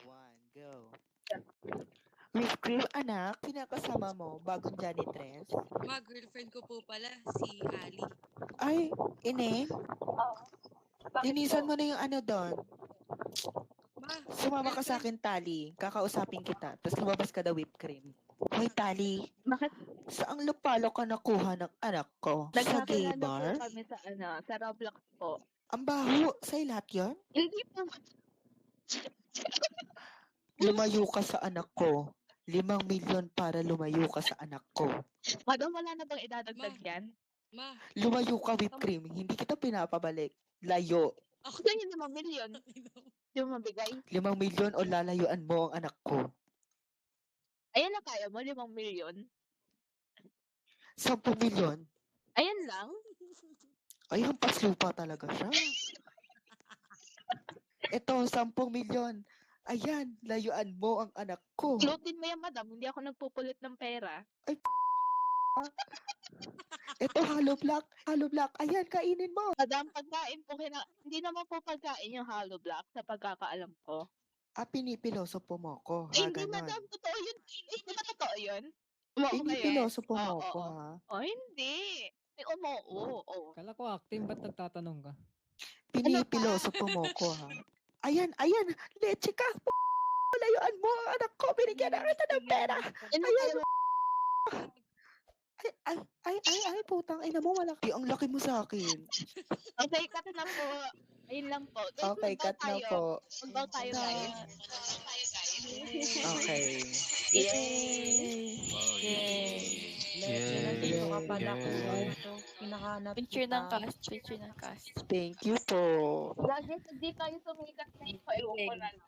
One, go. Whipped cream, anak, pinakasama mo, bagong janitress. Girlfriend ko po pala, si Ali. Ay, Ineng, linisan mo na yung ano doon. Sumama ka sa akin, Tali. Kakausapin kita. Tapos lumabas ka daw whipped cream. Hoy, Tali. Bakit? Saang lupalo ka nakuha ng anak ko? Sa gay Nagkakilala bar? po kami sa Roblox po. Ang baho. Sa'yo lahat yun? Hindi po. Lumayo ka sa anak ko. 5 milyon para lumayo ka sa anak ko. Madam, wala na bang idadagdag yan? Ma, Lumayo ka, whipped cream. Hindi kita pinapabalik. Layo. Gusto niyo na milyon? Yung mabigay? 5 milyon o lalayuan mo ang anak ko. Ayan na kaya mo, 5 milyon. 10 milyon. Ayan lang? Ay, hampas lupa talaga siya. Ito, 10 milyon. Ayan, layuan mo ang anak ko. Lutin mo yan, madam. Hindi ako nagpupulit ng pera. Ito, hollow block. Hollow block. Ayan, kainin mo. Madam, pagkain po, hindi naman po pagkain yung hollow block sa pagkakaalam ko. Pinipiloso mo ko. Eh, Ha, hindi, ganon. madam. Totoo yun. Hindi ba totoo yun? Umuo kayo. Pinipiloso mo Oo, ko, oo. ha? Oh, hindi. May umuo. Oh. Kala ko acting, ba't nagtatanong ka? Pinipiloso mo ko, ha? Ayan, leche ka. Layuan mo ang anak ko. Binigyan na kita ng pera. Ano Ayan. kayo? Ay, putang ina mo, malaki. Ang laki mo sa akin. Okay, cut na po. Ayun lang po. Guys, Okay, mag-bow cut na tayo. po. Mag-bow tayo, guys. Okay. Yay! Nandito ka pala Yay. ko. Pinahanap Picture kita. ng cast, picture ng cast. Thank you po. Lagi, hindi tayo sumikat na ito. Ewan ko na lang.